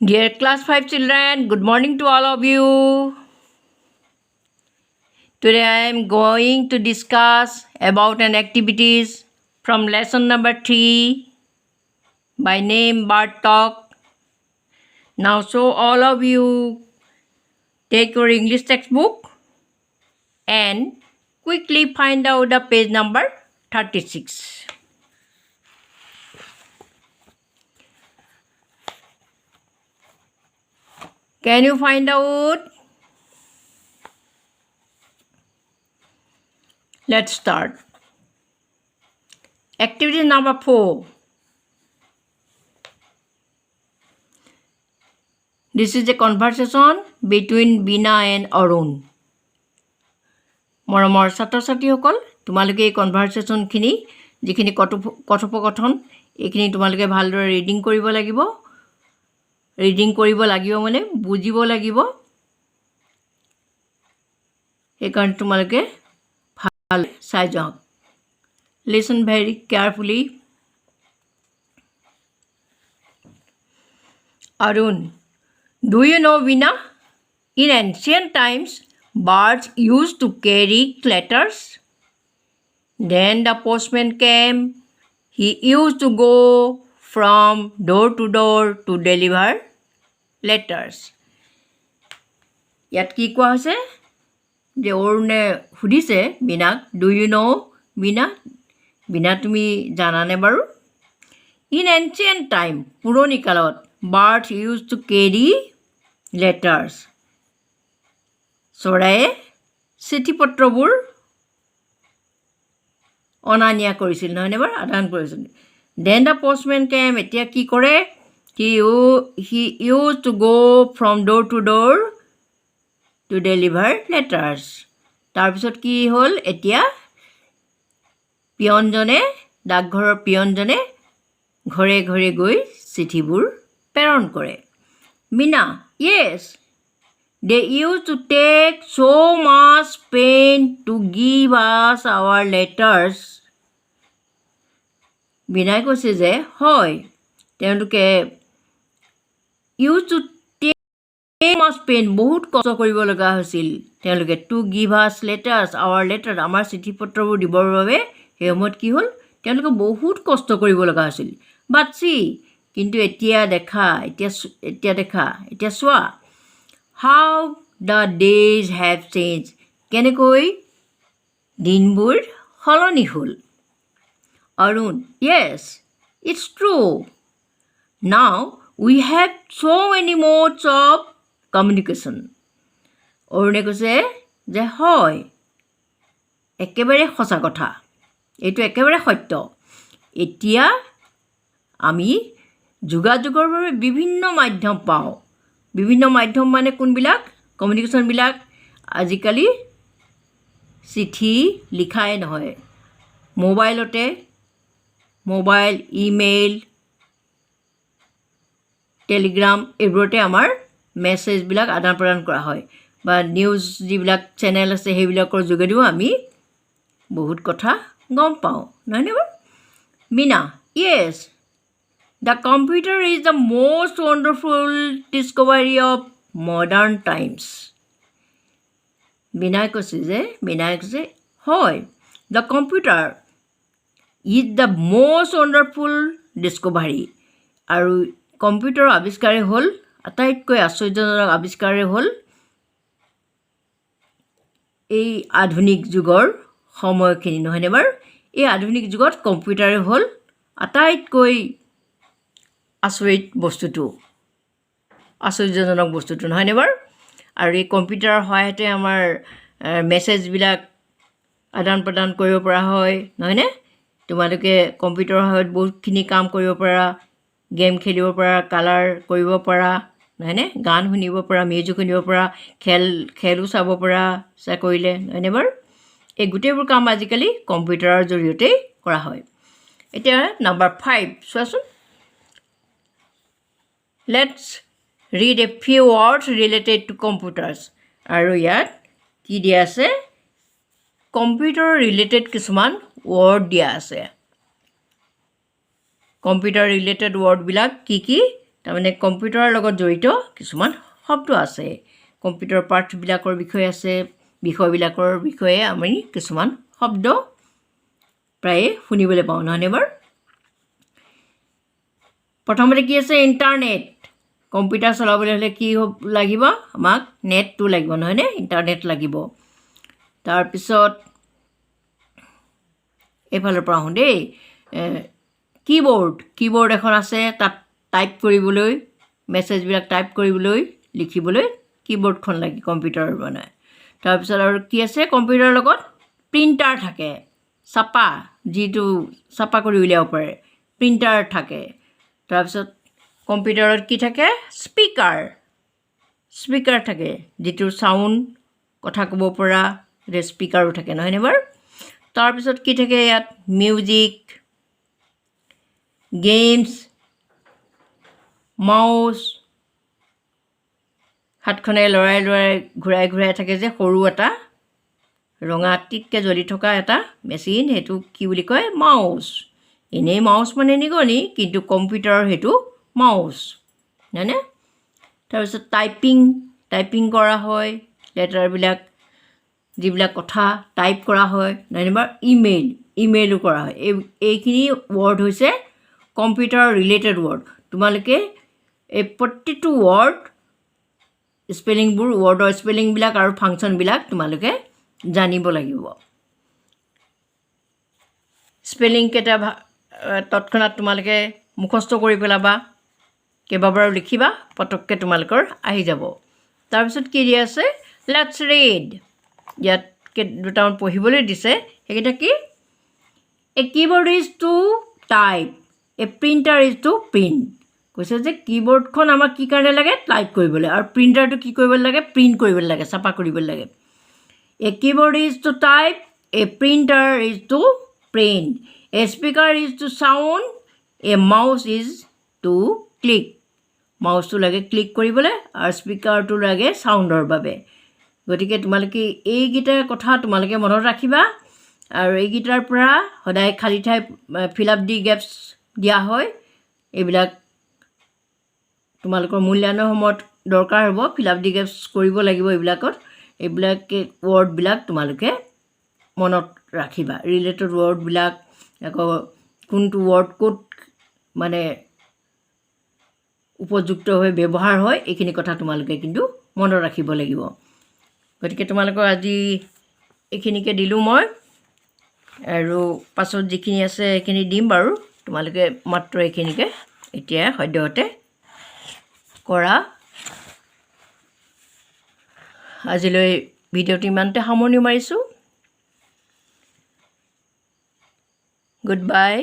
Dear Class 5 children, good morning to all of you. Today I am going to discuss about an activities from lesson number 3 by name Bird Talk. Now so all of you take your English textbook and quickly find out the page number 36. Can you find out? Let's start. Activity number 4. This is a conversation between Bina and Arun. মৰমৰ ছাত্ৰ ছাত্ৰীসকল তোমালোকে এই কনভাৰচেশ্যনখিনি যিখিনি কথোপকথন এইখিনি তোমালোকে ভালদৰে ৰিডিং কৰিব লাগিব মানে বুজিব লাগিব সেইকাৰণে তোমালোকে ভাল চাই যাওক listen very carefully Arun, do you know Veena? In ancient times, birds used to carry letters. Then the postman came. He used to go from door to door to deliver letters. ইয়াত কি কোৱা হৈছে যে অৰুণে সুধিছে বিনাক do you know বিনা বিনা তুমি জানানে বাৰু ইন এনচিয়েণ্ট টাইম পুৰণি কালত birds used to carry letters. চৰায়ে চিঠি পত্ৰবোৰ অনা নিয়া কৰিছিল নহয়নে বাৰু আদান কৰিছিল দেন দ্য পোষ্টমেন কেম এতিয়া কি কৰে he use to go' from door to door to deliver letters তাৰপিছত কি হ'ল এতিয়া পিয়নজনে ডাকঘৰৰ পিয়নজনে ঘৰে ঘৰে গৈ চিঠিবোৰ প্ৰেৰণ কৰে মিনা য়েছ They used to take so much pain to give us our letters. বিনাই কৈছে যে হয় তেওঁলোকে used to take much pain বহুত কষ্ট কৰিব লগা হৈছিল তেওঁলোকে to give us letters our letter আমাৰ চিঠি পত্ৰবোৰ দিবৰ বাবে সেই সময়ত কি হ'ল তেওঁলোকে বহুত কষ্ট কৰিব লগা হৈছিল but see কিন্তু এতিয়া চোৱা How the days have changed. কেনেকৈ দিনবোৰ সলনি হ'ল Arun, yes, it's true. Now we have so many modes of communication. অৰুণে কৈছে যে হয় একেবাৰে সঁচা কথা এইটো একেবাৰে সত্য এতিয়া আমি যোগাযোগৰ বাবে বিভিন্ন মাধ্যম পাওঁ বিভিন্ন মাধ্যম মানে কোনবিলাক কমিউনিকেশ্যনবিলাক আজিকালি চিঠি লিখাই নহয় মোবাইলতে মোবাইল ইমেইল টেলিগ্ৰাম এইবোৰতে আমাৰ মেছেজবিলাক আদান প্ৰদান কৰা হয় বা নিউজ যিবিলাক চেনেল আছে সেইবিলাকৰ যোগেদিও আমি বহুত কথা গম পাওঁ নহয়নে বাৰু মিনা য়েছ The computer is the most wonderful discovery of modern times. বিনাই কৈছে হয় the computer is the most wonderful discovery আৰু কম্পিউটাৰৰ আৱিষ্কাৰেই হ'ল আটাইতকৈ আশ্চৰ্যজনক আৱিষ্কাৰেই হ'ল এই আধুনিক যুগৰ সময়খিনি নহয়নে বাৰু এই আধুনিক যুগত কম্পিউটাৰে হ'ল আটাইতকৈ আশ্চৰ্যজনক বস্তুটো নহয়নে বাৰু আৰু এই কম্পিউটাৰৰ সহায়তে আমাৰ মেছেজবিলাক আদান প্ৰদান কৰিব পৰা হয় নহয়নে তোমালোকে কম্পিউটাৰৰ সহায়ত বহুতখিনি কাম কৰিব পাৰা গেম খেলিব পাৰা কালাৰ কৰিব পাৰা নহয়নে গান শুনিব পাৰা মিউজিক শুনিব পাৰা খেলো চাব পাৰা ইচ্ছা কৰিলে নহয়নে বাৰু এই গোটেইবোৰ কাম আজিকালি কম্পিউটাৰৰ জৰিয়তেই কৰা হয় এতিয়া নম্বৰ 5 চোৱাচোন Let's read a few words related to computers. আৰু ইয়াত কি দিয়া আছে কম্পিউটাৰ ৰিলেটেড কিছুমান ৱৰ্ড দিয়া আছে কম্পিউটাৰ ৰিলেটেড ৱৰ্ডবিলাক কি তাৰমানে কম্পিউটাৰৰ লগত জড়িত কিছুমান শব্দ আছে কম্পিউটাৰ পাৰ্টছবিলাকৰ বিষয়ে আছে বিষয়বিলাকৰ বিষয়ে আমি কিছুমান শব্দ প্ৰায়ে শুনিবলৈ পাওঁ নহয়নে বাৰু প্ৰথমতে কি আছে ইণ্টাৰনেট কম্পিউটাৰ চলাবলৈ হ'লে কি লাগিব আমাক নেটটো লাগিব নহয়নে ইণ্টাৰনেট লাগিব তাৰপিছত এইফালৰ পৰা আহোঁ দেই কীবৰ্ড এখন আছে তাত টাইপ কৰিবলৈ মেছেজবিলাক টাইপ কৰিবলৈ লিখিবলৈ কীবৰ্ডখন লাগে কম্পিউটাৰৰ মানে তাৰপিছত আৰু কি আছে কম্পিউটাৰৰ লগত প্ৰিণ্টাৰ থাকে ছাপা যিটো ছাপা কৰি উলিয়াব পাৰে প্ৰিণ্টাৰ থাকে তাৰপিছত কম্পিউটাৰত কি থাকে স্পীকাৰ থাকে যিটো চাউণ্ড কথা ক'ব পৰা স্পীকাৰো থাকে নহয়নে বাৰু তাৰপিছত কি থাকে ইয়াত মিউজিক গেমছ মাউচ হাতখনে লৰাই ঘূৰাই থাকে যে সৰু এটা ৰঙা টিককৈ জ্বলি থকা এটা মেচিন সেইটো কি বুলি কয় মাউচ এনেই মাউচ মানে নিগনি কিন্তু কম্পিউটাৰৰ সেইটো মাউচ হয়নে তাৰপিছত টাইপিং কৰা হয় লেটাৰবিলাক যিবিলাক কথা টাইপ কৰা হয় নাইবা ইমেইলো কৰা হয় এইখিনি ৱৰ্ড হৈছে কম্পিউটাৰ ৰিলেটেড ৱৰ্ড তোমালোকে এই প্ৰতিটো ৱৰ্ডৰ স্পেলিংবিলাক আৰু ফাংচনবিলাক তোমালোকে জানিব লাগিব স্পেলিংকেইটা তৎক্ষণাত তোমালোকে মুখস্থ কৰি পেলাবা কেইবাবাৰো লিখিবা পটককৈ তোমালোকৰ আহি যাব তাৰপিছত কি দিয়া আছে লেটছ ৰিড ইয়াত দুটামান পঢ়িবলৈ দিছে সেইকেইটা কি a keyboard is to type a printer is to print কৈছে যে কীবৰ্ডখন আমাক কি কাৰণে লাগে টাইপ কৰিবলৈ আৰু প্ৰিণ্টাৰটো কি কৰিবলৈ লাগে প্ৰিণ্ট কৰিবলৈ লাগে ছাপা কৰিবলৈ লাগে a keyboard is to type a printer is to print a speaker is to sound a mouse is to click মাউচটো লাগে ক্লিক কৰিবলৈ আৰু স্পীকাৰটো লাগে চাউণ্ডৰ বাবে গতিকে তোমালোকে এইকেইটা কথা তোমালোকে মনত ৰাখিবা আৰু এইকেইটাৰ পৰা সদায় খালী ঠাই ফিল আপ দি গেপছ দিয়া হয় এইবিলাক তোমালোকৰ মূল্যায়নৰ সময়ত দৰকাৰ হ'ব ফিল আপ দি গেপছ কৰিব লাগিব এইবিলাক ৱৰ্ডবিলাক তোমালোকে মনত ৰাখিবা ৰিলেটেড ৱৰ্ডবিলাক আকৌ কোনটো ৱৰ্ড ক'ত মানে উপযুক্তভাৱে ব্যৱহাৰ হয় এইখিনি কথা তোমালোকে কিন্তু মনত ৰাখিব লাগিব গতিকে তোমালোকৰ আজি এইখিনিকে দিলোঁ মই আৰু পাছত যিখিনি আছে সেইখিনি দিম বাৰু তোমালোকে মাত্ৰ এইখিনিকে এতিয়া সদ্যহতে কৰা আজিলৈ ভিডিঅ'টো ইমানতে সামৰণি মাৰিছোঁ গুড বাই